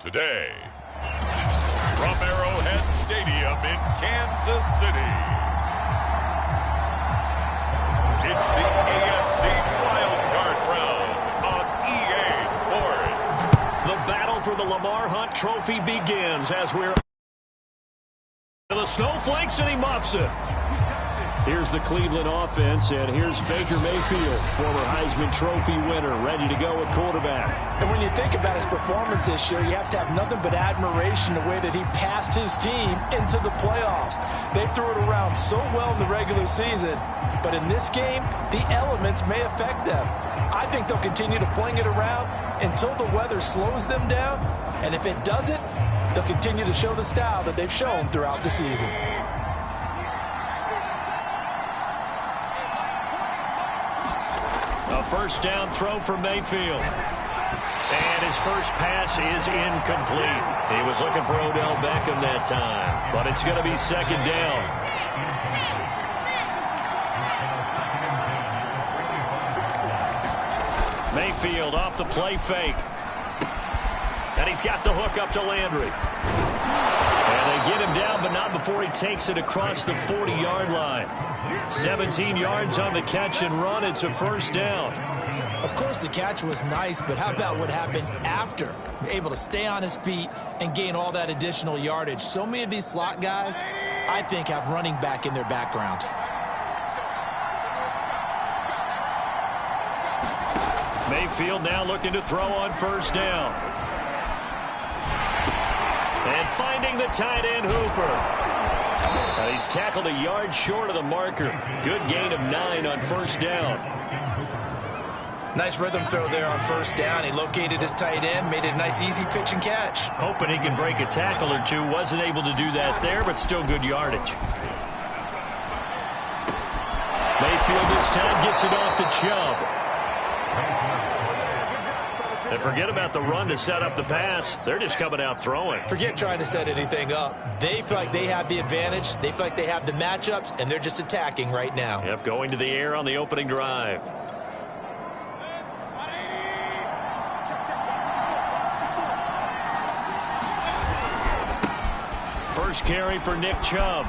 Today, from Arrowhead Stadium in Kansas City, it's the AFC Wildcard Round on EA Sports. The battle for the Lamar Hunt Trophy begins as we're the snowflakes, and he muffs it. Here's the Cleveland offense, and here's Baker Mayfield, former Heisman Trophy winner, ready to go at quarterback. And when you think about his performance this year, you have to have nothing but admiration the way that he passed his team into the playoffs. They threw it around so well in the regular season, but in this game, the elements may affect them. I think they'll continue to fling it around until the weather slows them down, and if it doesn't, they'll continue to show the style that they've shown throughout the season. A first down throw for Mayfield. And his first pass is incomplete. He was looking for Odell Beckham that time, but it's going to be second down. Mayfield off the play fake. And he's got the hook up to Landry. And they get him down, but not before he takes it across the 40-yard line. 17 yards on the catch and run. It's a first down. Of course, the catch was nice, but how about what happened after? Able to stay on his feet and gain all that additional yardage. So many of these slot guys, I think, have running back in their background. Mayfield now looking to throw on first down. And finding the tight end, Hooper. He's tackled a yard short of the marker. Good gain of 9 on first down. Nice rhythm throw there on first down. He located his tight end, made it a nice easy pitch and catch. Hoping he can break a tackle or two. Wasn't able to do that there, but still good yardage. Mayfield this time gets it off to Chubb. And forget about the run to set up the pass. They're just coming out throwing. Forget trying to set anything up. They feel like they have the advantage. They feel like they have the matchups, and they're just attacking right now. Yep, going to the air on the opening drive. First carry for Nick Chubb.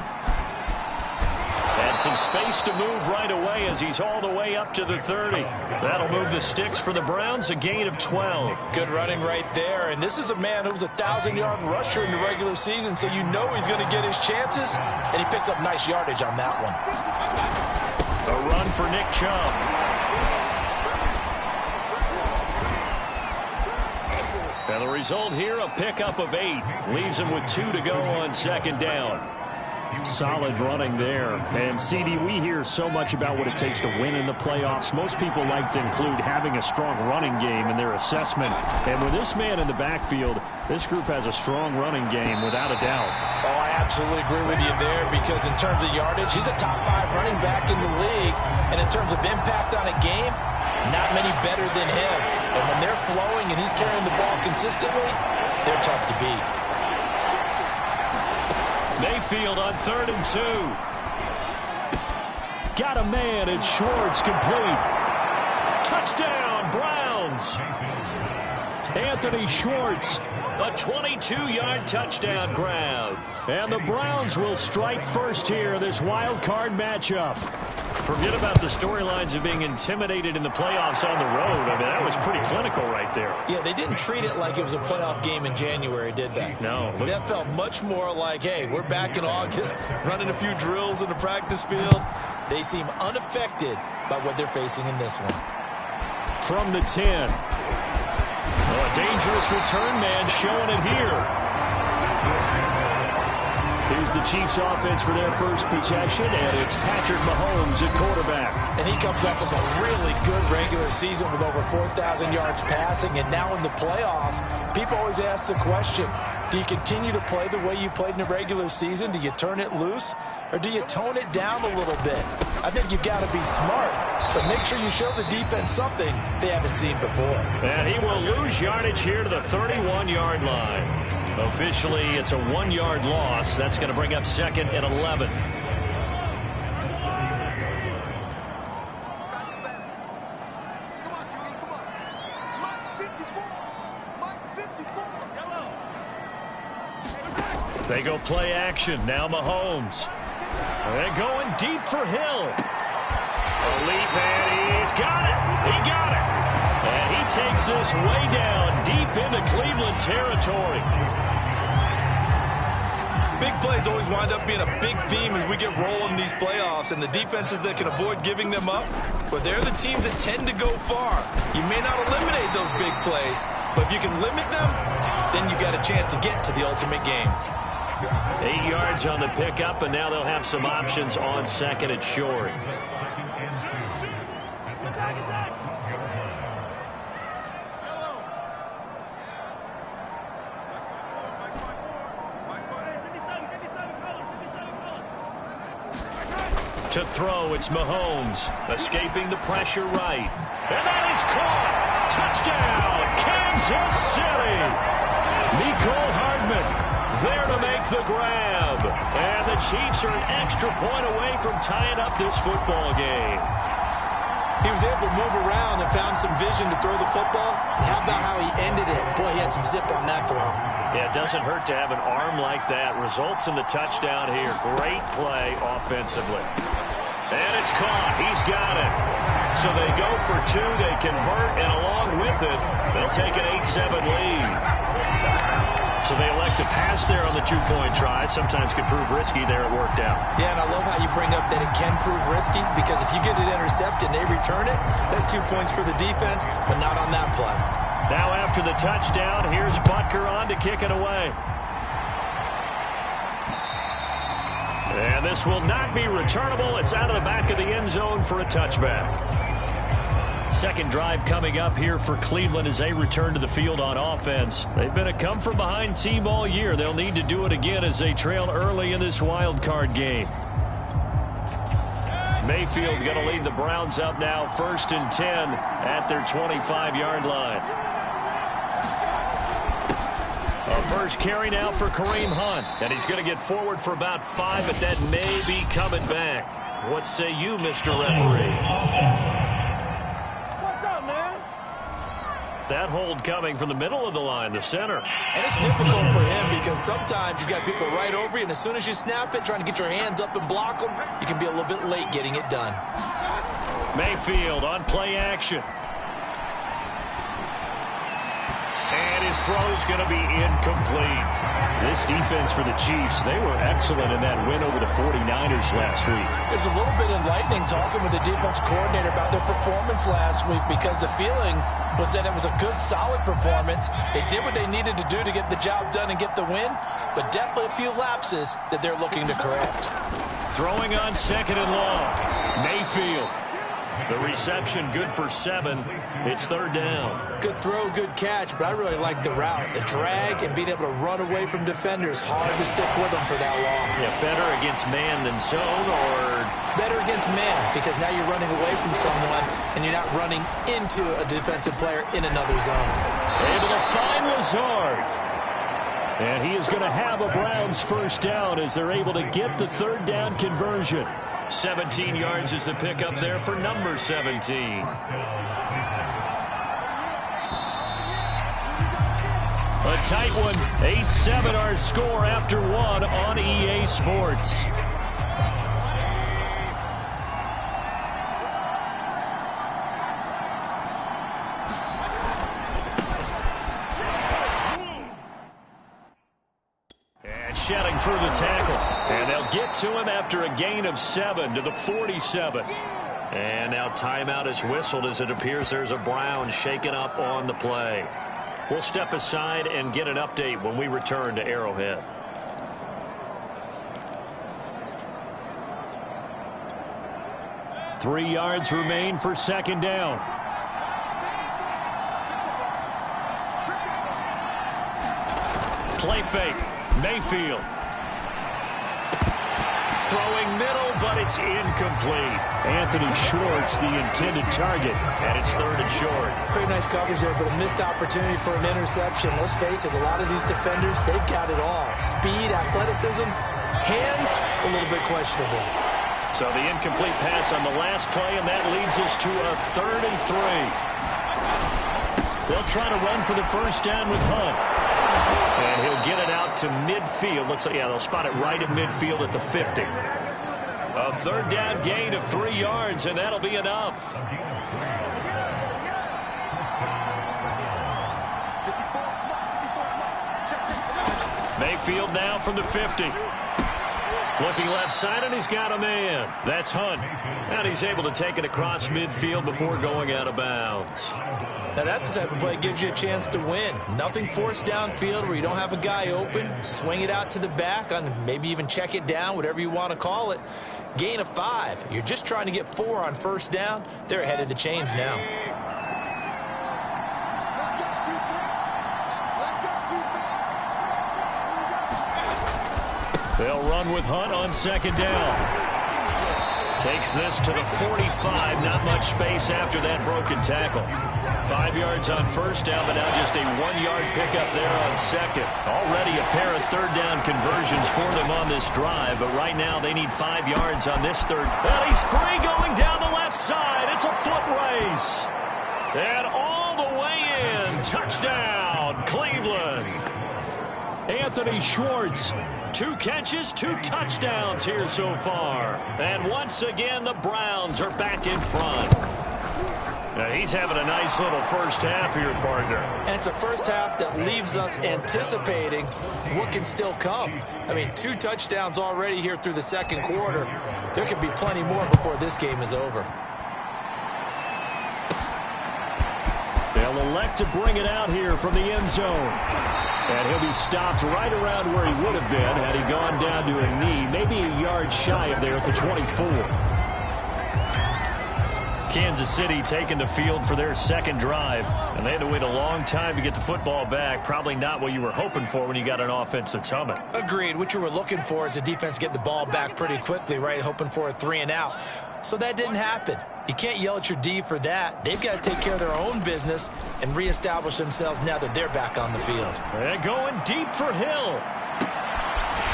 And some space to move right away as he's all the way up to the 30. That'll move the sticks for the Browns, a gain of 12. Good running right there. And this is a man who's a 1,000-yard rusher in the regular season, so you know he's going to get his chances. And he picks up nice yardage on that one. A run for Nick Chubb. And the result here, a pickup of 8. Leaves him with 2 to go on second down. Solid running there. And, CD, we hear so much about what it takes to win in the playoffs. Most people like to include having a strong running game in their assessment. And with this man in the backfield, this group has a strong running game without a doubt. Oh, I absolutely agree with you there because in terms of yardage, he's a top 5 running back in the league. And in terms of impact on a game, not many better than him. And when they're flowing and he's carrying the ball consistently, they're tough to beat. Mayfield on 3rd and 2. Got a man, and Schwartz complete. Touchdown, Browns. Anthony Schwartz, a 22-yard touchdown grab. And the Browns will strike first here in this wild card matchup. Forget about the storylines of being intimidated in the playoffs on the road. I mean, that was pretty clinical right there. Yeah, they didn't treat it like it was a playoff game in January, did they? No. That felt much more like, hey, we're back in August, running a few drills in the practice field. They seem unaffected by what they're facing in this one. From the 10. Oh, a dangerous return man showing it here. Here's the Chiefs offense for their first possession, and it's Patrick Mahomes at quarterback. And he comes up with a really good regular season with over 4,000 yards passing, and now in the playoffs, people always ask the question, do you continue to play the way you played in the regular season? Do you turn it loose, or do you tone it down a little bit? I think you've got to be smart, but make sure you show the defense something they haven't seen before. And he will lose yardage here to the 31-yard line. Officially, it's a 1-yard loss. That's going to bring up second and 11. They go play action. Now Mahomes. They're going deep for Hill. A leap, and he's got it. He got it. And he takes this way down deep into Cleveland territory. Big plays always wind up being a big theme as we get rolling in these playoffs, and the defenses that can avoid giving them up, but they're the teams that tend to go far. You may not eliminate those big plays, but if you can limit them, then you got a chance to get to the ultimate game. 8 yards on the pickup, and now they'll have some options on second and short. To throw, it's Mahomes, escaping the pressure right. And that is caught. Touchdown, Kansas City. Nicole Hardman there to make the grab. And the Chiefs are an extra point away from tying up this football game. He was able to move around and found some vision to throw the football. And how about how he ended it? Boy, he had some zip on that throw. Yeah, it doesn't hurt to have an arm like that. Results in the touchdown here. Great play offensively. And it's caught. He's got it. So they go for two. They convert, and along with it, they'll take an 8-7 lead. So they elect to pass there on the two-point try. Sometimes can prove risky. There it worked out. Yeah, and I love how you bring up that it can prove risky, because if you get it intercepted and they return it, that's 2 points for the defense, but not on that play. Now after the touchdown, here's Butker on to kick it away. And this will not be returnable. It's out of the back of the end zone for a touchback. Second drive coming up here for Cleveland as they return to the field on offense. They've been a come-from-behind team all year. They'll need to do it again as they trail early in this wild card game. Mayfield going to lead the Browns up now, 1st and 10 at their 25-yard line. A first carry now for Kareem Hunt. And he's going to get forward for about 5, but that may be coming back. What say you, Mr. Referee? What's up, man? That hold coming from the middle of the line, the center. And it's difficult for him because sometimes you've got people right over you, and as soon as you snap it, trying to get your hands up and block them, you can be a little bit late getting it done. Mayfield on play action. And his throw's going to be incomplete. This defense for the Chiefs, they were excellent in that win over the 49ers last week. It's a little bit enlightening talking with the defense coordinator about their performance last week, because the feeling was that it was a good, solid performance. They did what they needed to do to get the job done and get the win, but definitely a few lapses that they're looking to correct. Throwing on second and long. Mayfield. The reception good for 7. It's 3rd down. Good throw, good catch, but I really like the route. The drag and being able to run away from defenders. Hard to stick with them for that long. Yeah, better against man than zone, or better against man, because now you're running away from someone and you're not running into a defensive player in another zone. Able to find Lazard. And he is going to have a Browns first down as they're able to get the 3rd down conversion. 17 yards is the pickup there for number 17. A tight one. 8-7 our score after 1 on EA Sports. And shedding through the tackle. And they'll get to him after a gain of 7 to the 47. And now timeout is whistled as it appears there's a Brown shaken up on the play. We'll step aside and get an update when we return to Arrowhead. Three yards remain for second down. Play fake. Mayfield. Throwing middle, but it's incomplete. Anthony Schwartz, the intended target, and it's 3rd and short. Pretty nice coverage there, but a missed opportunity for an interception. Let's face it, a lot of these defenders, they've got it all. Speed, athleticism, hands, a little bit questionable. So the incomplete pass on the last play, and that leads us to a 3rd and 3. They'll try to run for the first down with Hunt. And he'll get it out to midfield. Looks like, yeah, they'll spot it right at midfield at the 50. A third down gain of 3 yards, and that'll be enough. Mayfield now from the 50. Looking left side, and he's got a man. That's Hunt. And he's able to take it across midfield before going out of bounds. Now, that's the type of play that gives you a chance to win. Nothing forced downfield where you don't have a guy open. Swing it out to the back, on maybe even check it down, whatever you want to call it. Gain of 5. You're just trying to get 4 on first down. They're ahead of the chains now. They'll run with Hunt on second down. Takes this to the 45. Not much space after that broken tackle. 5 yards on first down, but now just a 1-yard pickup there on second. Already a pair of third down conversions for them on this drive, but right now they need 5 yards on this third. Well, he's free going down the left side. It's a foot race. And all the way in. Touchdown, Cleveland. Anthony Schwartz. 2 catches, 2 touchdowns here so far. And once again, the Browns are back in front. Now, he's having a nice little first half here, partner. And it's a first half that leaves us anticipating what can still come. I mean, 2 touchdowns already here through the second quarter. There could be plenty more before this game is over. They'll elect to bring it out here from the end zone. And he'll be stopped right around where he would have been had he gone down to a knee, maybe a yard shy of there at the 24. Kansas City taking the field for their second drive, and they had to wait a long time to get the football back. Probably not what you were hoping for when you got an offense that's humming. Agreed. What you were looking for is the defense get the ball back pretty quickly, right? Hoping for a 3 and out. So that didn't happen. You can't yell at your D for that. They've got to take care of their own business and reestablish themselves now that they're back on the field. They're going deep for Hill.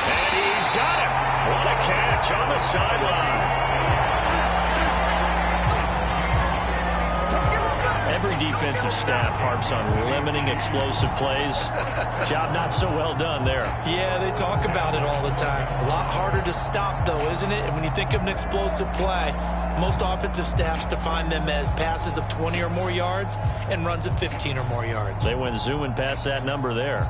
And he's got it. What a catch on the sideline. Every defensive staff harps on limiting explosive plays. Job not so well done there. Yeah, they talk about it all the time. A lot harder to stop, though, isn't it? And when you think of an explosive play, most offensive staffs define them as passes of 20 or more yards and runs of 15 or more yards. They went zooming past that number there.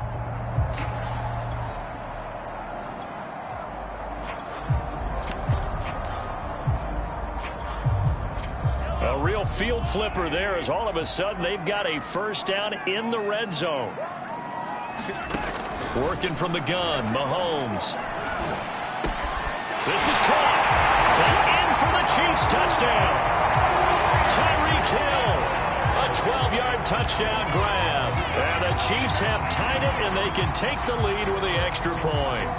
A real field flipper there as all of a sudden they've got a first down in the red zone. Working from the gun, Mahomes. This is caught. And in for the Chiefs touchdown. Tyreek Hill. A 12-yard touchdown grab. And the Chiefs have tied it, and they can take the lead with the extra point.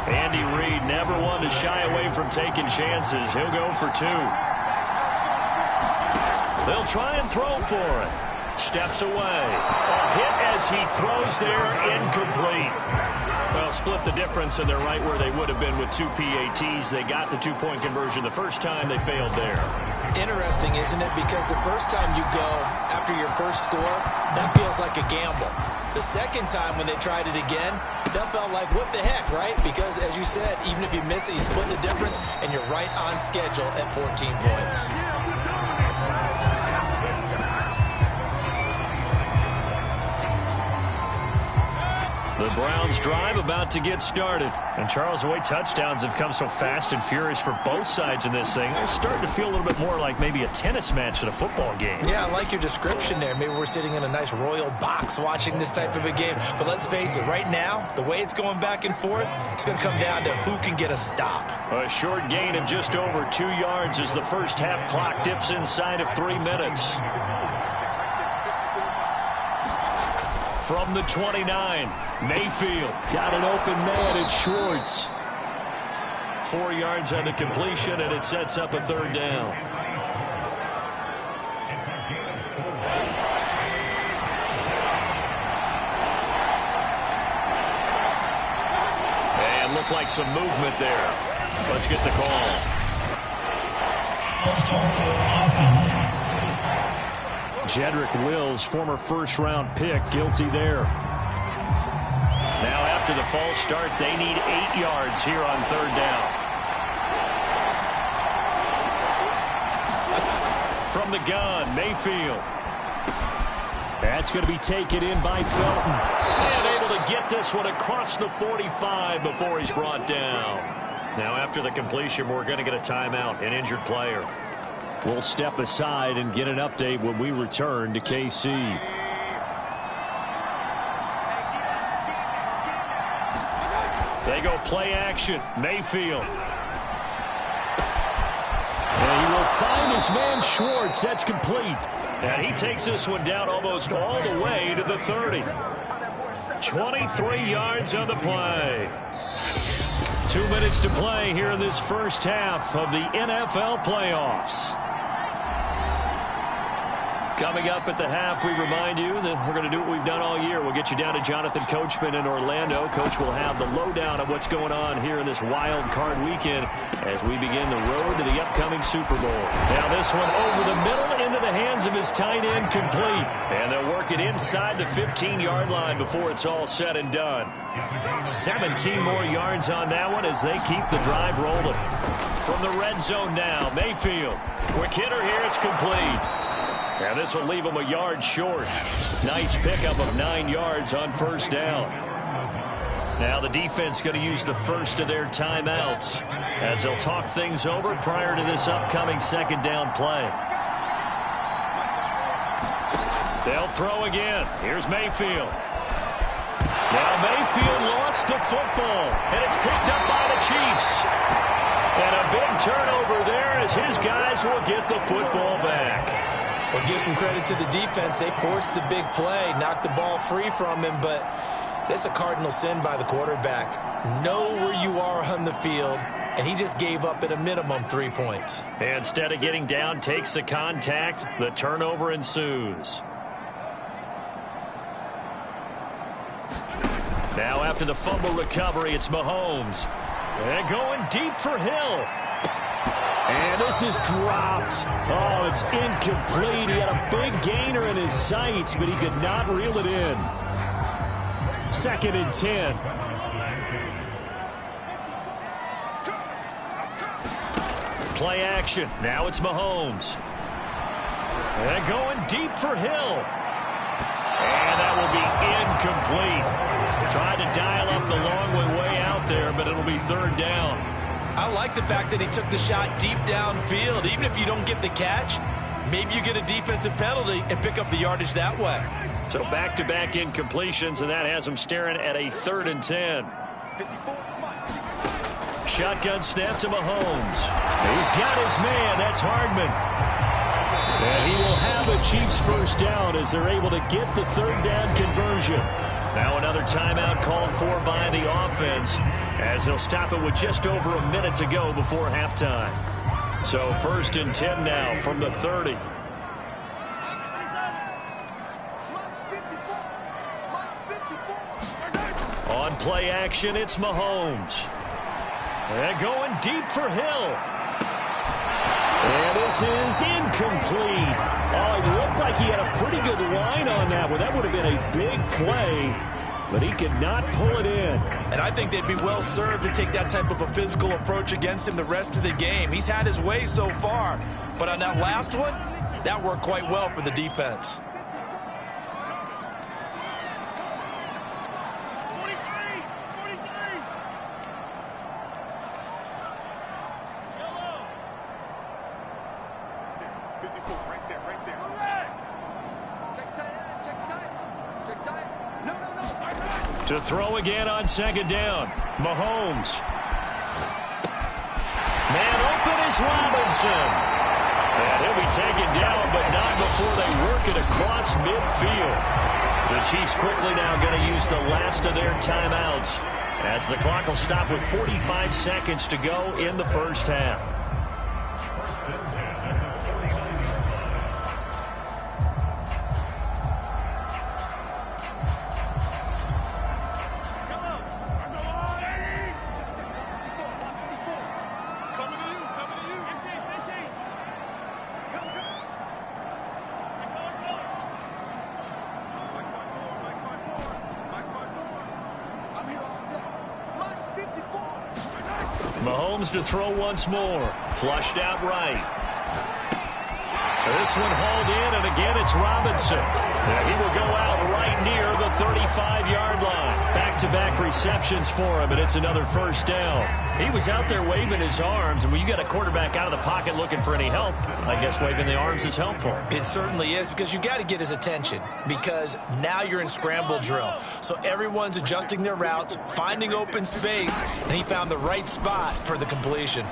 Andy Reid never one to shy away from taking chances. He'll go for 2. They'll try and throw for it. Steps away. A hit as he throws there, incomplete. Well, split the difference, and they're right where they would have been with 2 PATs. They got the 2-point conversion the first time. They failed there. Interesting, isn't it? Because the first time you go after your first score, that feels like a gamble. The second time when they tried it again, that felt like, what the heck, right? Because, as you said, even if you miss it, you split the difference, and you're right on schedule at 14 points. The Browns drive about to get started. And Charles, the way touchdowns have come so fast and furious for both sides in this thing, it's starting to feel a little bit more like maybe a tennis match than a football game. Yeah, I like your description there. Maybe we're sitting in a nice royal box watching this type of a game. But let's face it, right now, the way it's going back and forth, it's going to come down to who can get a stop. A short gain of just over 2 yards as the first half clock dips inside of 3 minutes. From the 29, Mayfield got an open man at Schwartz. 4 yards on the completion, and it sets up a third down. And looked like some movement there. Let's get the call. Jedrick Wills, former first-round pick, guilty there. Now after the false start, they need 8 yards here on third down. From the gun, Mayfield. That's going to be taken in by Felton. And able to get this one across the 45 before he's brought down. Now after the completion, we're going to get a timeout, an injured player. We'll step aside and get an update when we return to KC. They go play action. Mayfield. And he will find his man Schwartz. That's complete. And he takes this one down almost all the way to the 30. 23 yards on the play. 2 minutes to play here in this first half of the NFL playoffs. Coming up at the half, we remind you that we're going to do what we've done all year. We'll get you down to Jonathan Coachman in Orlando. Coach will have the lowdown of what's going on here in this wild card weekend as we begin the road to the upcoming Super Bowl. Now this one over the middle into the hands of his tight end, complete. And they'll work it inside the 15-yard line before it's all said and done. 17 more yards on that one as they keep the drive rolling. From the red zone now, Mayfield. Quick hitter here, it's complete. Now this will leave him a yard short. Nice pickup of 9 yards on first down. Now the defense going to use the first of their timeouts as they'll talk things over prior to this upcoming second down play. They'll throw again. Here's Mayfield. Now Mayfield lost the football, and it's picked up by the Chiefs. And a big turnover there as his guys will get the football back. Well, give some credit to the defense. They forced the big play, knocked the ball free from him, but that's a cardinal sin by the quarterback. Know where you are on the field, and he just gave up at a minimum 3 points. Instead of getting down, takes the contact. The turnover ensues. Now after the fumble recovery, it's Mahomes. And going deep for Hill. And this is dropped. Oh, it's incomplete. He had a big gainer in his sights, but he could not reel it in. 2nd and 10. Play action. Now it's Mahomes. And going deep for Hill. And that will be incomplete. Tried to dial up the long way out there, but it'll be third down. I like the fact that he took the shot deep downfield. Even if you don't get the catch, maybe you get a defensive penalty and pick up the yardage that way. So back-to-back incompletions, and that has him staring at a 3rd and 10. Shotgun snap to Mahomes. He's got his man. That's Hardman. And he will have a Chiefs first down as they're able to get the third down conversion. Now another timeout called for by the offense as they'll stop it with just over a minute to go before halftime. So 1st and 10 now from the 30. On play action, it's Mahomes. And going deep for Hill. And this is incomplete. Oh, it looked like he had a pretty good line on that one. That would have been a big play, but he could not pull it in. And I think they'd be well served to take that type of a physical approach against him the rest of the game. He's had his way so far, but on that last one, that worked quite well for the defense. To throw again on second down. Mahomes. Man open is Robinson. And he'll be taken down, but not before they work it across midfield. The Chiefs quickly now going to use the last of their timeouts as the clock will stop with 45 seconds to go in the first half. Mahomes to throw once more. Flushed out right. This one hauled in, and again it's Robinson. He will go out right near the 35-yard line. Back-to-back receptions for him, and it's another first down. He was out there waving his arms, and when you got a quarterback out of the pocket looking for any help, I guess waving the arms is helpful. It certainly is, because you got to get his attention, because now you're in scramble drill. So everyone's adjusting their routes, finding open space, and he found the right spot for the completion.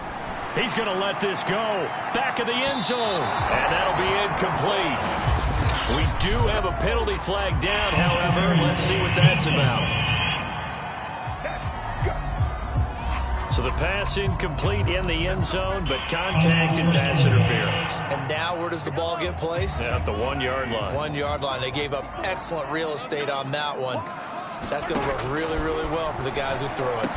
He's going to let this go. Back of the end zone. And that'll be incomplete. We do have a penalty flag down, however. Let's see what that's about. So the pass incomplete in the end zone, but contact and pass interference. And now where does the ball get placed? At the 1-yard line. 1-yard line. They gave up excellent real estate on that one. That's going to work really, really well for the guys who threw it.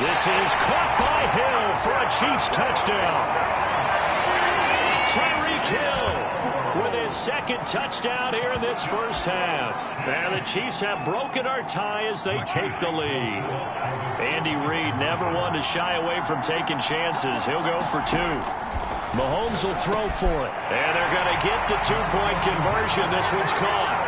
This is caught by Hill for a Chiefs touchdown. Tyreek Hill with his second touchdown here in this first half. And the Chiefs have broken our tie as they take the lead. Andy Reid never one to shy away from taking chances. He'll go for two. Mahomes will throw for it. And they're going to get the two-point conversion. This one's caught.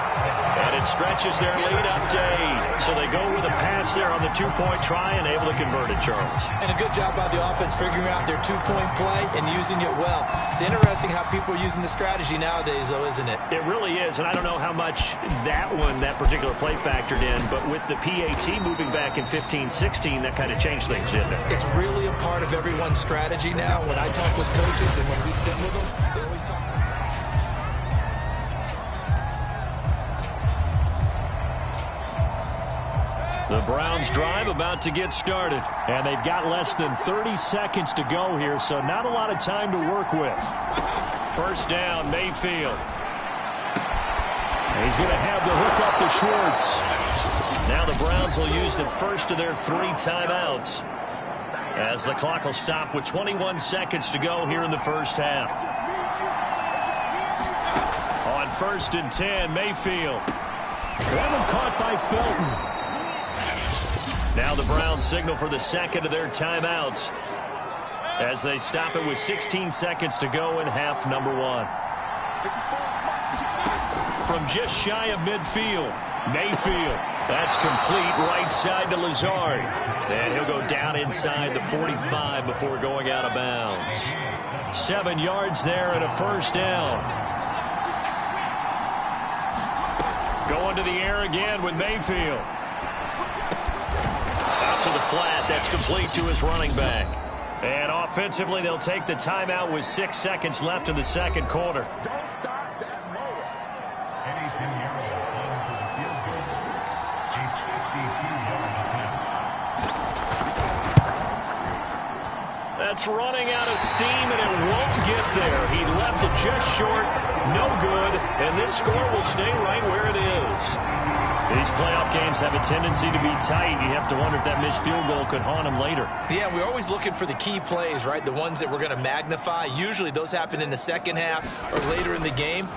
And it stretches their lead up to 8. So they go with a pass there on the two-point try and able to convert it, Charles. And a good job by the offense figuring out their two-point play and using it well. It's interesting how people are using the strategy nowadays, though, isn't it? It really is, and I don't know how much that particular play factored in, but with the PAT moving back in 15-16, that kind of changed things, didn't it? It's really a part of everyone's strategy now. When I talk with coaches and when we sit with them, they always talk. The Browns drive about to get started, and they've got less than 30 seconds to go here, so not a lot of time to work with. First down, Mayfield. He's going to have the hook up to Schwartz. Now the Browns will use the first of their 3 timeouts as the clock will stop with 21 seconds to go here in the first half. On 1st and 10, Mayfield. That one caught by Felton. Now the Browns signal for the second of their timeouts as they stop it with 16 seconds to go in half number 1. From just shy of midfield, Mayfield. That's complete right side to Lazard. And he'll go down inside the 45 before going out of bounds. 7 yards there and a first down. Going to the air again with Mayfield. To the flat, that's complete to his running back. And offensively, they'll take the timeout with 6 seconds left in the second quarter. That's running out of steam, and it won't get there. He left it just short, no good, and this score will stay right where it is. These playoff games have a tendency to be tight. You have to wonder if that missed field goal could haunt him later. Yeah, we're always looking for the key plays, right? The ones that we're going to magnify. Usually those happen in the second half or later in the game.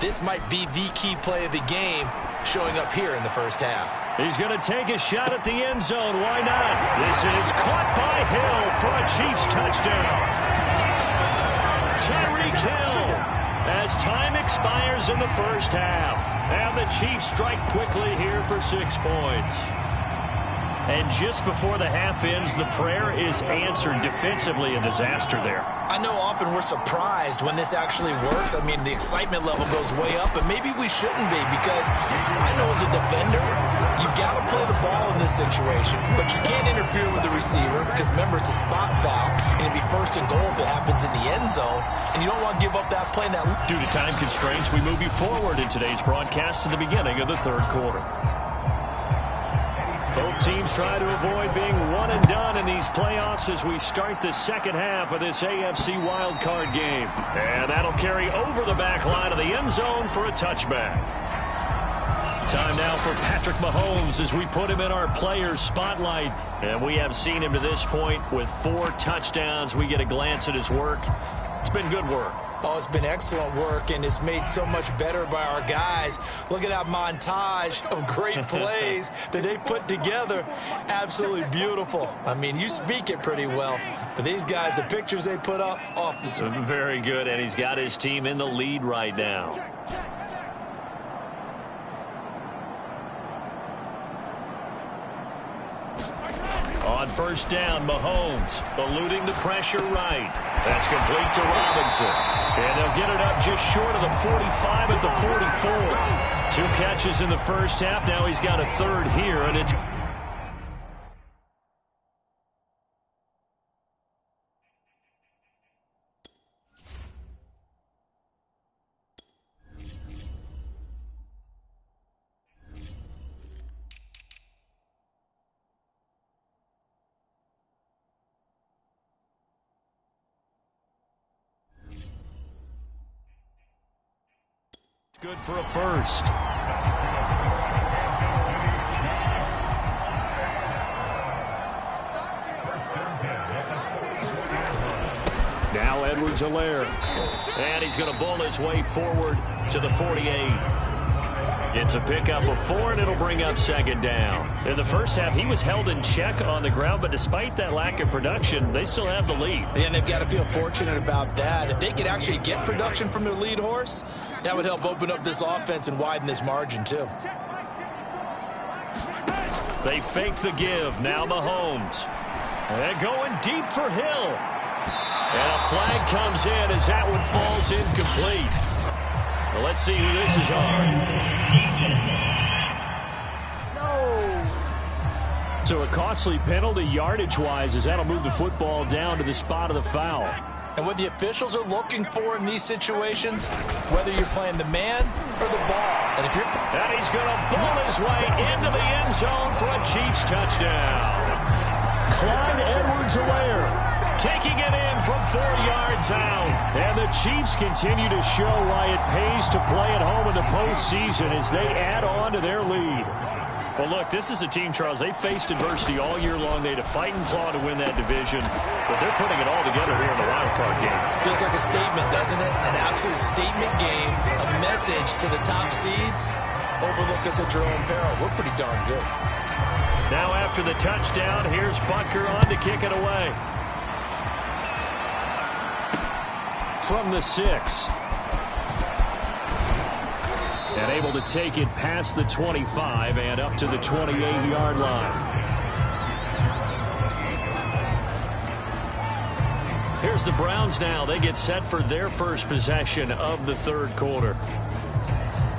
This might be the key play of the game showing up here in the first half. He's going to take a shot at the end zone. Why not? This is caught by Hill for a Chiefs touchdown. Tyreek Hill as time expires in the first half. And the Chiefs strike quickly here for 6 points. And just before the half ends, the prayer is answered. Defensively, a disaster there. I know often we're surprised when this actually works. I mean, the excitement level goes way up, and maybe we shouldn't be, because I know as a defender, you've got to play the ball in this situation, but you can't interfere with the receiver because, remember, it's a spot foul, and it'd be 1st and goal if it happens in the end zone, and you don't want to give up that play now. Due to time constraints, we move you forward in today's broadcast to the beginning of the third quarter. Both teams try to avoid being one and done in these playoffs as we start the second half of this AFC wildcard game. And that'll carry over the back line of the end zone for a touchback. Time now for Patrick Mahomes as we put him in our players spotlight. And we have seen him to this point with 4 touchdowns. We get a glance at his work. It's been good work. Oh, it's been excellent work, and it's made so much better by our guys. Look at that montage of great plays that they put together. Absolutely beautiful. I mean, you speak it pretty well. But these guys, the pictures they put up, oh. Very good, and he's got his team in the lead right now. On first down, Mahomes eluding the pressure right. That's complete to Robinson. And they'll get it up just short of the 45 at the 44. 2 catches in the first half. Now he's got a third here, and it's... Good for a first. Now Edwards-Helaire. And he's going to bull his way forward to the 48. It's a pickup of 4, and it'll bring up second down. In the first half, he was held in check on the ground, but despite that lack of production, they still have the lead. And they've got to feel fortunate about that. If they could actually get production from their lead horse, that would help open up this offense and widen this margin, too. They fake the give. Now Mahomes. They're going deep for Hill. And a flag comes in as that one falls incomplete. Well, let's see who this is on. No. So a costly penalty yardage-wise as that'll move the football down to the spot of the foul. And what the officials are looking for in these situations, whether you're playing the man or the ball. And if you're... And he's going to ball his way into the end zone for a Chiefs touchdown. Clyde Edwards-Helaire taking it in from 4 yards out. And the Chiefs continue to show why it pays to play at home in the postseason as they add on to their lead. Well, look, this is a team, Charles, they faced adversity all year long. They had to fight and claw to win that division, but they're putting it all together here in the wild card game. Feels like a statement, doesn't it? An absolute statement game, a message to the top seeds. Overlook us at your own peril. We're pretty darn good. Now after the touchdown, here's Butker on to kick it away. From the 6. And able to take it past the 25 and up to the 28-yard line. Here's the Browns now. They get set for their first possession of the third quarter.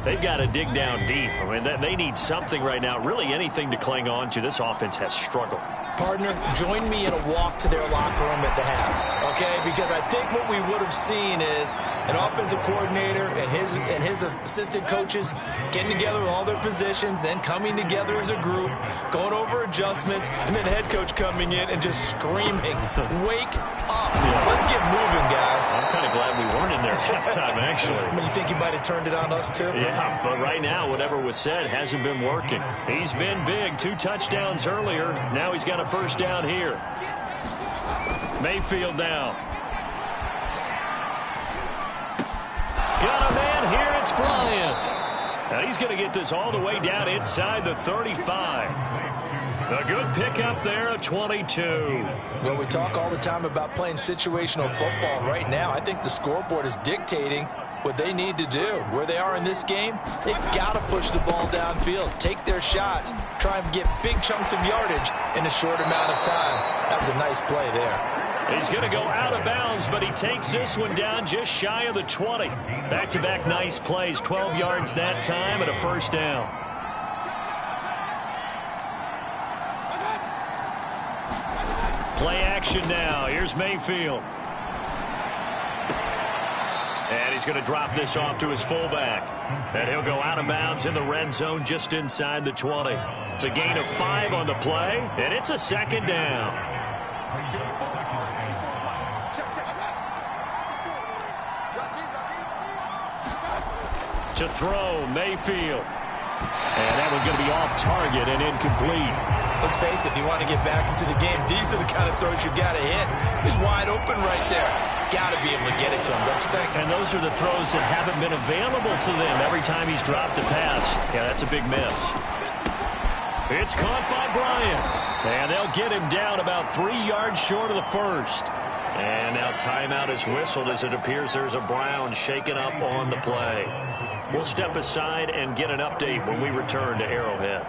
They've got to dig down deep. I mean, they need something right now, really anything to cling on to. This offense has struggled. Partner, join me in a walk to their locker room at the half, okay? Because I think what we would have seen is an offensive coordinator and his assistant coaches getting together with all their positions, then coming together as a group, going over adjustments, and then the head coach coming in and just screaming, wake up. Yeah. Let's get moving, guys. I'm kind of glad we weren't in there at halftime, actually. I mean, you think he might have turned it on us, too? Yeah, but right now, whatever was said hasn't been working. He's been big. 2 touchdowns earlier. Now he's got a first down here. Mayfield now. Got a man here. It's Bryant. Now he's going to get this all the way down inside the 35. A good pickup there, a 22. Well, we talk all the time about playing situational football. Right now, I think the scoreboard is dictating what they need to do. Where they are in this game, they've got to push the ball downfield, take their shots, try and get big chunks of yardage in a short amount of time. That was a nice play there. He's going to go out of bounds, but he takes this one down just shy of the 20. Back-to-back nice plays, 12 yards that time and a first down. Play action now. Here's Mayfield. And he's going to drop this off to his fullback. And he'll go out of bounds in the red zone just inside the 20. It's a gain of 5 on the play, and it's a second down. To throw, Mayfield. And that one's going to be off target and incomplete. Let's face it, if you want to get back into the game, these are the kind of throws you got to hit. He's wide open right there. Got to be able to get it to much. Thank you. And those are the throws that haven't been available to them every time he's dropped a pass. Yeah, that's a big miss. It's caught by Bryant. And they'll get him down about 3 yards short of the first. And now timeout is whistled as it appears there's a Brown shaken up on the play. We'll step aside and get an update when we return to Arrowhead.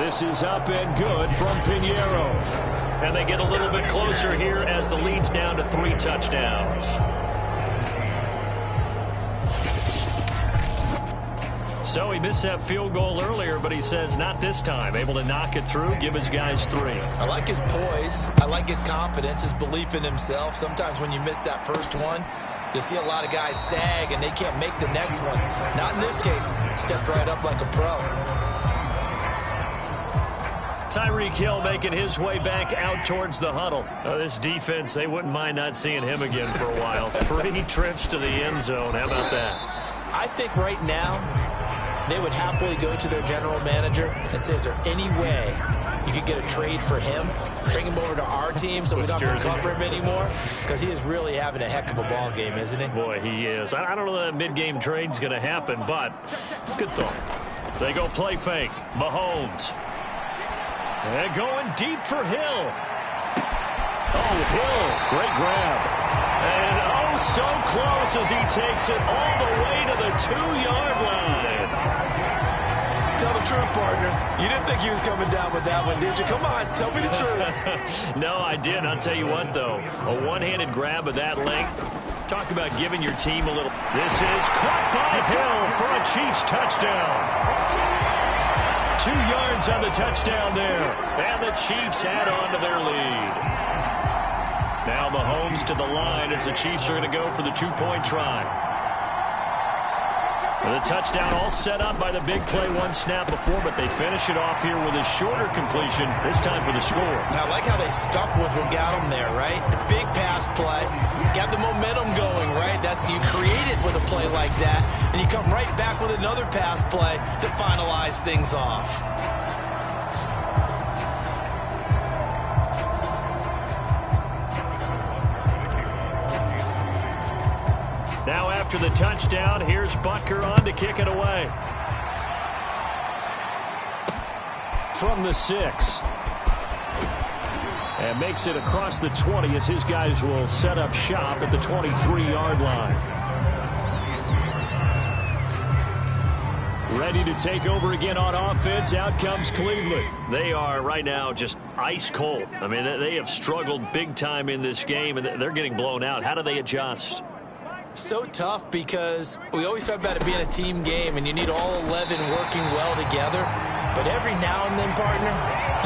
This is up and good from Pinheiro. And they get a little bit closer here as the lead's down to 3 touchdowns. So he missed that field goal earlier, but he says not this time. Able to knock it through, give his guys 3. I like his poise. I like his confidence, his belief in himself. Sometimes when you miss that first one, you'll see a lot of guys sag and they can't make the next one. Not in this case. Stepped right up like a pro. Tyreek Hill making his way back out towards the huddle. This defense, they wouldn't mind not seeing him again for a while. 3 trips to the end zone. How about that? I think right now they would happily go to their general manager and say, is there any way you could get a trade for him? Bring him over to our team so we don't have to cover him anymore? Because he is really having a heck of a ball game, isn't he? Boy, he is. I don't know that mid-game trade's going to happen, but good thought. They go play fake. Mahomes. And going deep for Hill. Oh, Hill. Great grab. And oh, so close as he takes it all the way to the 2-yard line. Tell the truth, partner. You didn't think he was coming down with that one, did you? Come on, tell me the truth. No, I didn't. I'll tell you what, though. A one-handed grab of that length. Talk about giving your team a little. This is caught by Hill for a Chiefs touchdown. 2 yards on the touchdown there. And the Chiefs add on to their lead. Now Mahomes to the line as the Chiefs are going to go for the 2-point try. And the touchdown all set up by the big play 1 snap before, but they finish it off here with a shorter completion, this time for the score. Now, I like how they stuck with what got them there, right? The big pass play, got the momentum going, right? That's you create it with a play like that, and you come right back with another pass play to finalize things off. Now after the touchdown, here's Butker on to kick it away. From the 6. And makes it across the 20 as his guys will set up shop at the 23-yard line. Ready to take over again on offense. Out comes Cleveland. They are right now just ice cold. I mean, they have struggled big time in this game, and they're getting blown out. How do they adjust? So tough because we always talk about it being a team game and you need all 11 working well together. But every now and then, partner,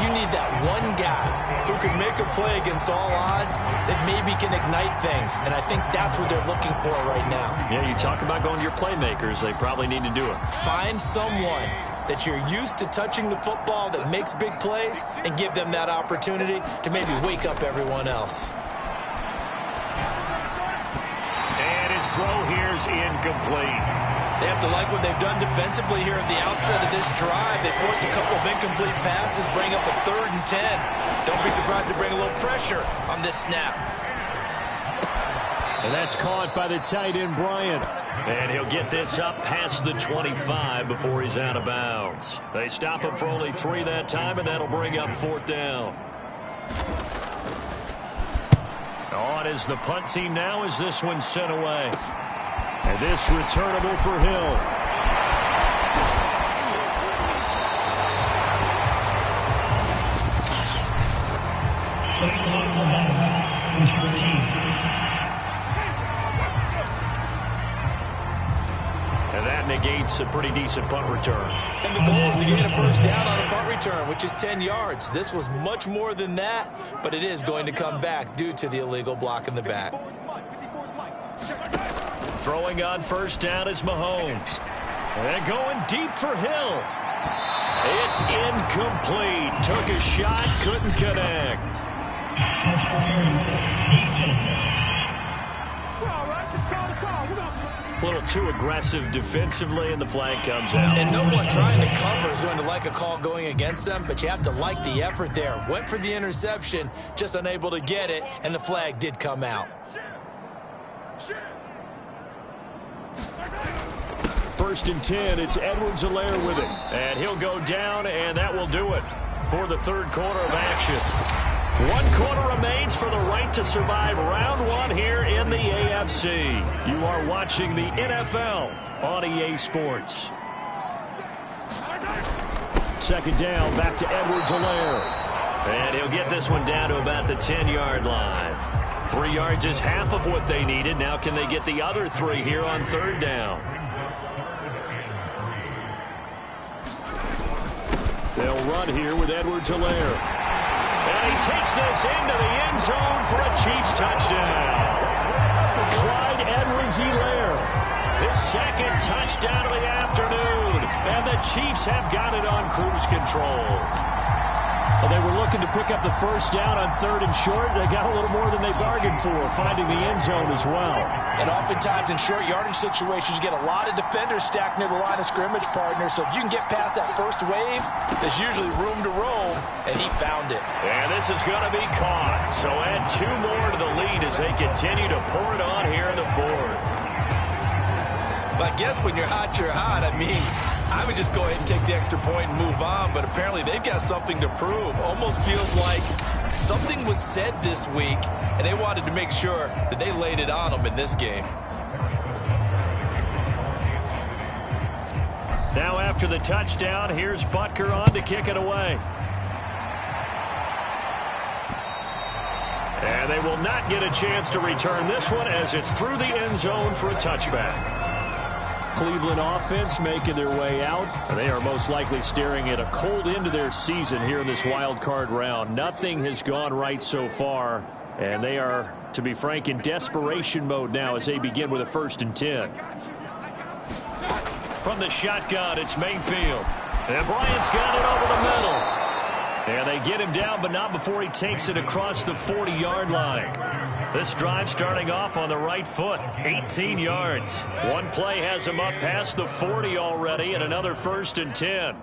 you need that one guy who can make a play against all odds that maybe can ignite things. And I think that's what they're looking for right now. Yeah, you talk about going to your playmakers. They probably need to do it. Find someone that you're used to touching the football that makes big plays and give them that opportunity to maybe wake up everyone else. Throw here's incomplete. They have to like what they've done defensively here at the outset of this drive. They forced a couple of incomplete passes, bring up a 3rd and 10. Don't be surprised to bring a little pressure on this snap. And that's caught by the tight end, Bryant. And he'll get this up past the 25 before he's out of bounds. They stop him for only 3 that time, and that'll bring up 4th down. On is the punt team now as this one's sent away. And this returnable for Hill. And that negates a pretty decent punt return. And the goal is to get a first down on a punt return, which is 10 yards. This was much more than that, but it is going to come back due to the illegal block in the back. Throwing on first down is Mahomes. And going deep for Hill. It's incomplete. Took a shot, couldn't connect. A little too aggressive defensively, and the flag comes out. And no one trying to cover is going to like a call going against them, but you have to like the effort there. Went for the interception, just unable to get it, and the flag did come out. First and 10, it's Edwards-Helaire with it. And he'll go down, and that will do it for the third quarter of action. 1 quarter remains for the right to survive round 1 here in the AFC. You are watching the NFL on EA Sports. Second down, back to Edwards-Helaire. And he'll get this one down to about the 10-yard line. 3 yards is half of what they needed. Now can they get the other 3 here on third down? They'll run here with Edwards-Helaire. And he takes this into the end zone for a Chiefs touchdown. Clyde Edwards-Helaire, his second touchdown of the afternoon. And the Chiefs have got it on cruise control. Well, they were looking to pick up the first down on 3rd and short. They got a little more than they bargained for, finding the end zone as well. And oftentimes in short yardage situations, you get a lot of defenders stacked near the line of scrimmage, partner. So if you can get past that first wave, there's usually room to roam, and he found it. And this is going to be caught. So add 2 more to the lead as they continue to pour it on here in the 4th. But I guess when you're hot, you're hot. I mean, I would just go ahead and take the extra point and move on, but apparently they've got something to prove. Almost feels like something was said this week, and they wanted to make sure that they laid it on them in this game. Now after the touchdown, here's Butker on to kick it away. And they will not get a chance to return this one as it's through the end zone for a touchback. Cleveland offense making their way out. They are most likely staring at a cold end to their season here in this wild card round. Nothing has gone right so far, and they are, to be frank, in desperation mode now as they begin with a 1st and 10. From the shotgun, it's Mayfield. And Bryant's got it over the middle. And they get him down, but not before he takes it across the 40-yard line. This drive starting off on the right foot, 18 yards. One play has him up past the 40 already, and another 1st and 10.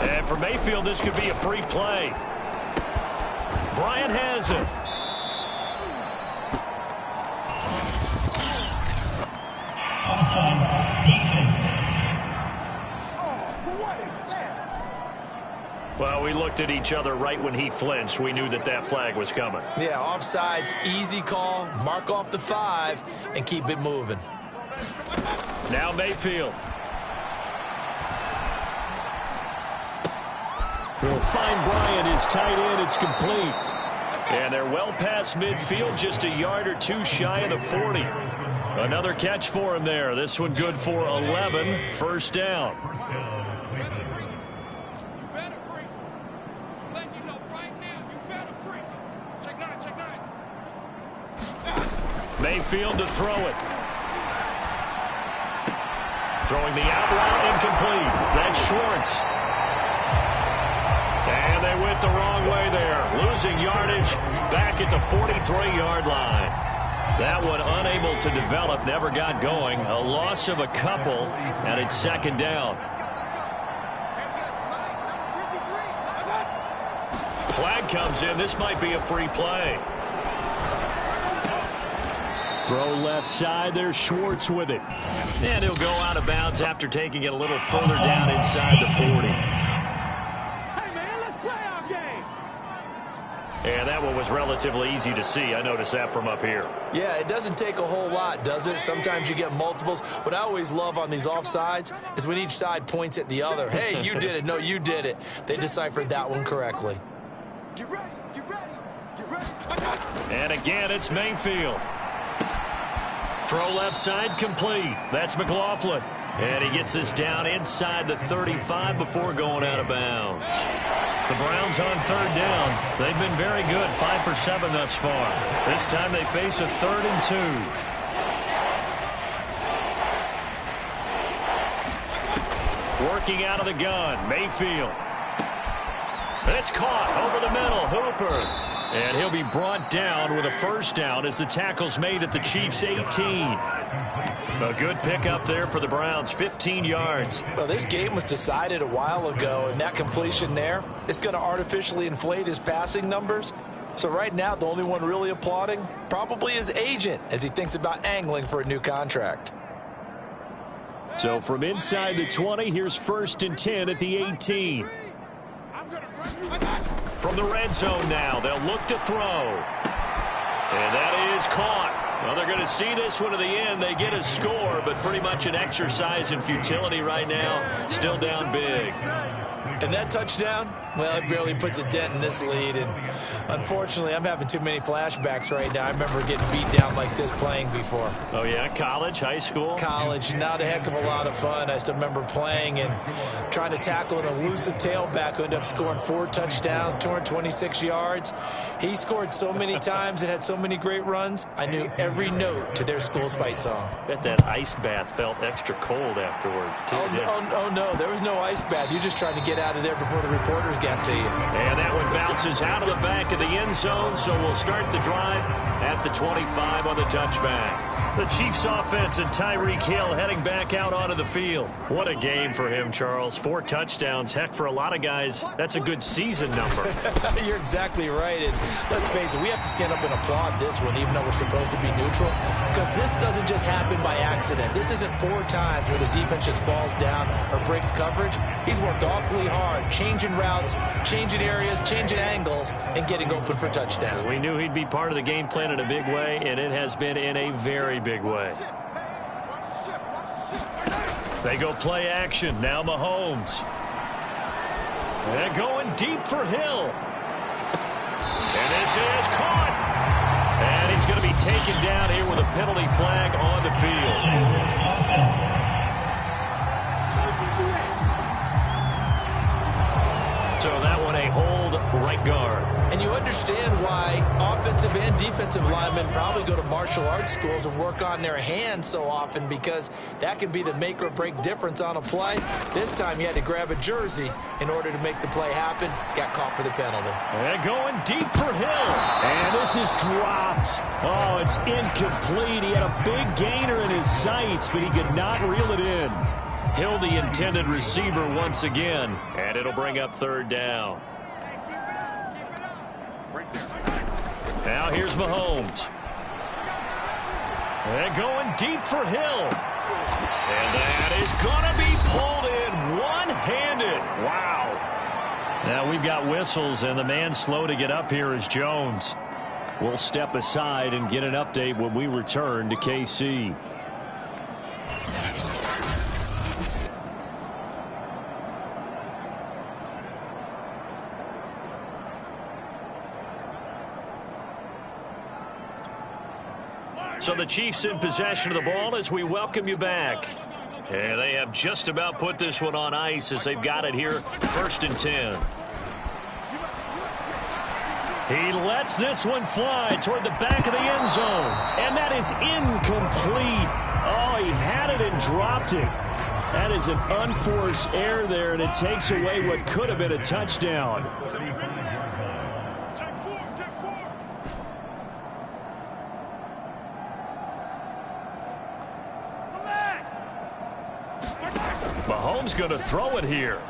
And for Mayfield, this could be a free play. Bryant has it. Offside defense. Well, we looked at each other right when he flinched. We knew that that flag was coming. Yeah, offsides, easy call, mark off the 5, and keep it moving. Now Mayfield. He'll find Bryant, his tight end. It's complete. And they're well past midfield, just a yard or 2 shy of the 40. Another catch for him there. This one good for 11, 1st down. Mayfield to throw it. Throwing the out route, incomplete. That's Schwartz. And they went the wrong way there. Losing yardage back at the 43-yard line. That one unable to develop, never got going. A loss of a couple, and it's 2nd down. Flag comes in. This might be a free play. Throw left side. There's Schwartz with it. And he'll go out of bounds after taking it a little further down inside the 40. Hey, man, let's play our game. And that one was relatively easy to see. I noticed that from up here. Yeah, it doesn't take a whole lot, does it? Sometimes you get multiples. What I always love on these offsides is when each side points at the other. Hey, you did it. No, you did it. They deciphered that one correctly. Get ready, get ready, get ready. And again, it's Mayfield. Throw left side complete. That's McLaughlin. And he gets us down inside the 35 before going out of bounds. The Browns on 3rd down. They've been very good, 5 for 7 thus far. This time they face a 3rd and 2. Working out of the gun, Mayfield. And it's caught over the middle, Hooper. And he'll be brought down with a first down as the tackle's made at the Chiefs' 18. A good pickup there for the Browns, 15 yards. Well, this game was decided a while ago, and that completion there is going to artificially inflate his passing numbers. So right now, the only one really applauding probably his agent as he thinks about angling for a new contract. So from inside the 20, here's 1st and 10 at the 18. From the red zone now, they'll look to throw. And that is caught. Well, they're going to see this one to the end. They get a score, but pretty much an exercise in futility right now. Still down big. And that touchdown, well, it barely puts a dent in this lead. And unfortunately, I'm having too many flashbacks right now. I remember getting beat down like this playing before. Oh, yeah? College, high school? College, not a heck of a lot of fun. I still remember playing and trying to tackle an elusive tailback who ended up scoring 4 touchdowns, 226 yards. He scored so many times and had so many great runs, I knew every note to their school's fight song. Bet that ice bath felt extra cold afterwards, too. Oh, no, there was no ice bath. You're just trying to get out of there before the reporters got to you. And that one bounces out of the back of the end zone, so we'll start the drive at the 25 on the touchback. The Chiefs offense and Tyreek Hill heading back out onto the field. What a game for him, Charles. 4 touchdowns. Heck, for a lot of guys, that's a good season number. You're exactly right. And let's face it, we have to stand up and applaud this one, even though we're supposed to be neutral, because this doesn't just happen by accident. This isn't 4 times where the defense just falls down or breaks coverage. He's worked awfully hard, changing routes, changing areas, changing angles, and getting open for touchdowns. We knew he'd be part of the game plan in a big way, and it has been in a very big way. They go play action. Now Mahomes. They're going deep for Hill. And this is caught. And he's going to be taken down here with a penalty flag on the field. So that one a hold right guard. And you understand why offensive and defensive linemen probably go to martial arts schools and work on their hands so often, because that can be the make or break difference on a play. This time he had to grab a jersey in order to make the play happen. Got caught for the penalty. And going deep for Hill. And this is dropped. Oh, it's incomplete. He had a big gainer in his sights, but he could not reel it in. Hill, the intended receiver once again, and it'll bring up 3rd down. Now here's Mahomes. And going deep for Hill. And that is going to be pulled in one-handed. Wow. Now we've got whistles, and the man slow to get up here is Jones. We'll step aside and get an update when we return to KC. So the Chiefs in possession of the ball as we welcome you back. And they have just about put this one on ice as they've got it here, 1st and 10. He lets this one fly toward the back of the end zone. And that is incomplete. Oh, he had it and dropped it. That is an unforced error there, and it takes away what could have been a touchdown. Mahomes going to throw it here.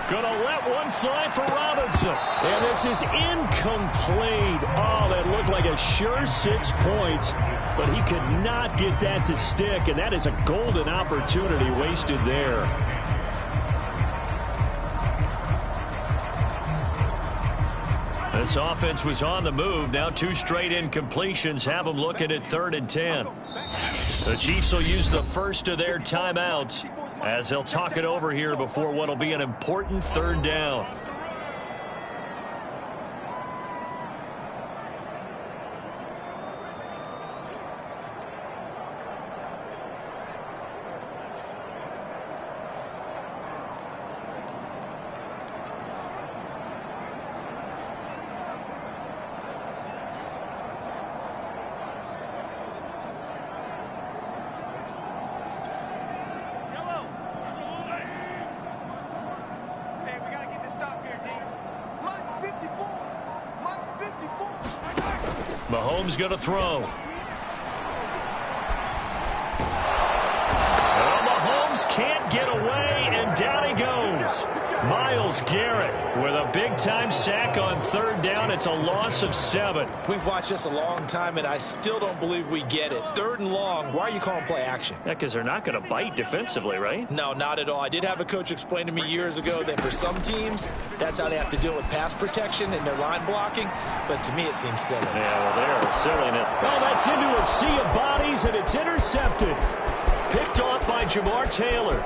Going to let one fly for Robinson. And this is incomplete. Oh, that looked like a sure 6 points, but he could not get that to stick, and that is a golden opportunity wasted there. This offense was on the move. Now 2 straight incompletions have them looking at 3rd and 10. The Chiefs will use the first of their timeouts as they'll talk it over here before what will be an important 3rd down. Stop. Mahomes going to throw. Mahomes can't get away, and down he goes. Myles Garrett with a big-time sack on third down. It's a loss of 7. We've watched this a long time, and I still don't believe we get it. 3rd and long. Why are you calling play action? Yeah, because they're not going to bite defensively, right? No, not at all. I did have a coach explain to me years ago that for some teams, that's how they have to deal with pass protection and their line blocking. But to me, it seems silly. Yeah, well, they're silly. Oh, that's into a sea of bodies, and it's intercepted. Picked off by Jamar Taylor.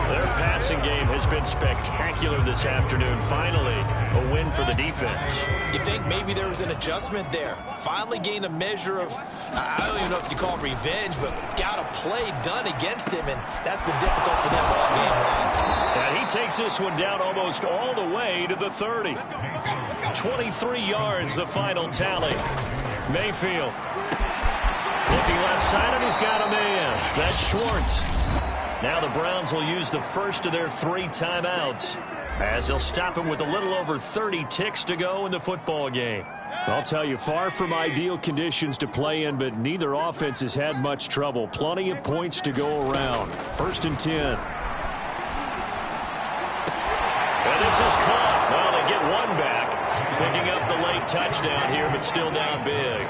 Their passing game has been spectacular this afternoon. Finally, a win for the defense. You think maybe there was an adjustment there. Finally gained a measure of, I don't even know if you call it revenge, but got a play done against him, and that's been difficult for them all game long. And he takes this one down almost all the way to the 30. 23 yards, the final tally. Mayfield. Looking left side of, he's got a man. That's Schwartz. Now the Browns will use the first of their 3 timeouts as they'll stop him with a little over 30 ticks to go in the football game. I'll tell you, far from ideal conditions to play in, but neither offense has had much trouble. Plenty of points to go around. 1st and 10. And this is caught. Well, they get one back. Picking up the late touchdown here, but still down big.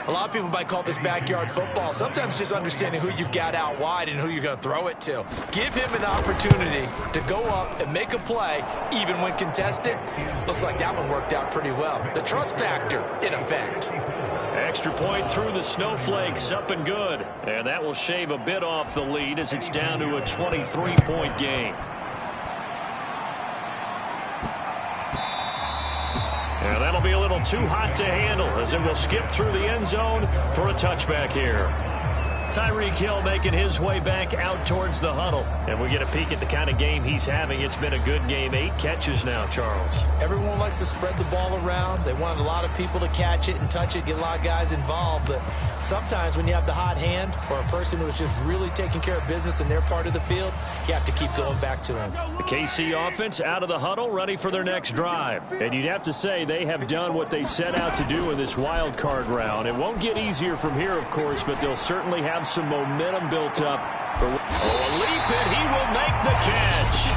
A lot of people might call this backyard football. Sometimes just understanding who you've got out wide and who you're going to throw it to. Give him an opportunity to go up and make a play, even when contested. Looks like that one worked out pretty well. The trust factor, in effect. Extra point through the snowflakes, up and good. And that will shave a bit off the lead as it's down to a 23-point game. And that'll be a little too hot to handle as it will skip through the end zone for a touchback here. Tyreek Hill making his way back out towards the huddle. And we get a peek at the kind of game he's having. It's been a good game. 8 catches now, Charles. Everyone likes to spread the ball around. They want a lot of people to catch it and touch it, get a lot of guys involved. But sometimes when you have the hot hand or a person who is just really taking care of business in their part of the field, you have to keep going back to him. The KC offense out of the huddle, ready for their next drive. And you'd have to say they have done what they set out to do in this wild card round. It won't get easier from here, of course, but they'll certainly have some momentum built up. A leap, and he will make the catch.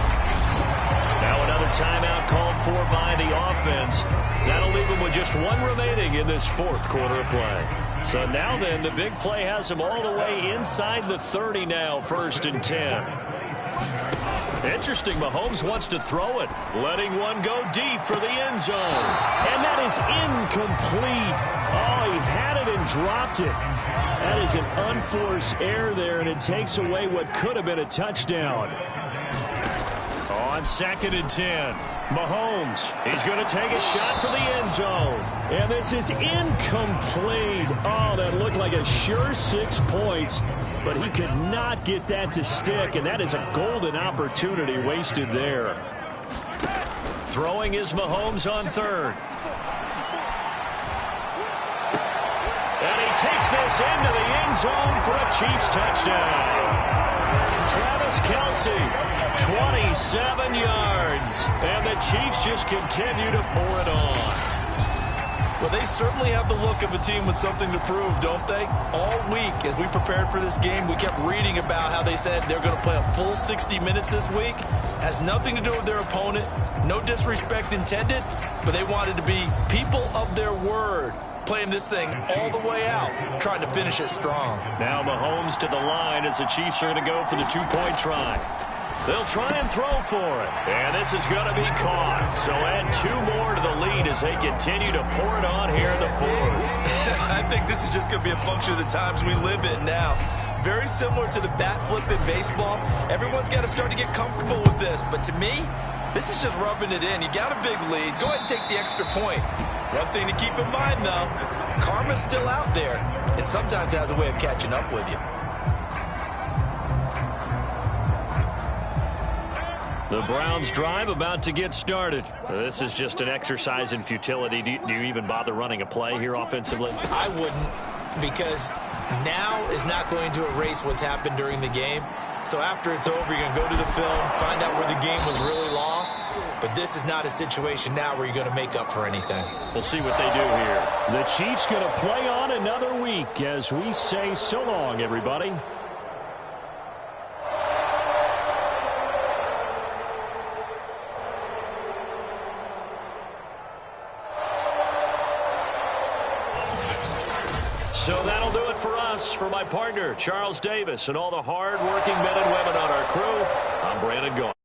Now another timeout called for by the offense. That'll leave them with just 1 remaining in this 4th quarter of play. So now then, the big play has them all the way inside the 30 now, 1st and 10. Interesting, Mahomes wants to throw it, letting one go deep for the end zone. And that is incomplete. Oh, he had it and dropped it. That is an unforced error there, and it takes away what could have been a touchdown. On 2nd and 10, Mahomes, he's going to take a shot for the end zone. And this is incomplete. Oh, that looked like a sure 6 points, but he could not get that to stick, and that is a golden opportunity wasted there. Throwing is Mahomes on 3rd. And he takes this into the end zone for a Chiefs touchdown. Travis Kelce, 27 yards. And the Chiefs just continue to pour it on. Well, they certainly have the look of a team with something to prove, don't they? All week, as we prepared for this game, we kept reading about how they said they're going to play a full 60 minutes this week. Has nothing to do with their opponent. No disrespect intended, but they wanted to be people of their word, playing this thing all the way out, trying to finish it strong. Now Mahomes to the line as the Chiefs are going to go for the 2-point try. They'll try and throw for it. And this is going to be caught. So add 2 more to the lead as they continue to pour it on here in the 4th. I think this is just going to be a function of the times we live in now. Very similar to the bat flip in baseball. Everyone's got to start to get comfortable with this. But to me, this is just rubbing it in. You got a big lead. Go ahead and take the extra point. One thing to keep in mind, though, karma's still out there. And sometimes it has a way of catching up with you. The Browns drive about to get started. This is just an exercise in futility. Do you even bother running a play here offensively? I wouldn't, because now is not going to erase what's happened during the game. So after it's over, you're going to go to the film, find out where the game was really lost. But this is not a situation now where you're going to make up for anything. We'll see what they do here. The Chiefs going to play on another week as we say so long, everybody. So that'll do it for us. For my partner, Charles Davis, and all the hard-working men and women on our crew, I'm Brandon Gault.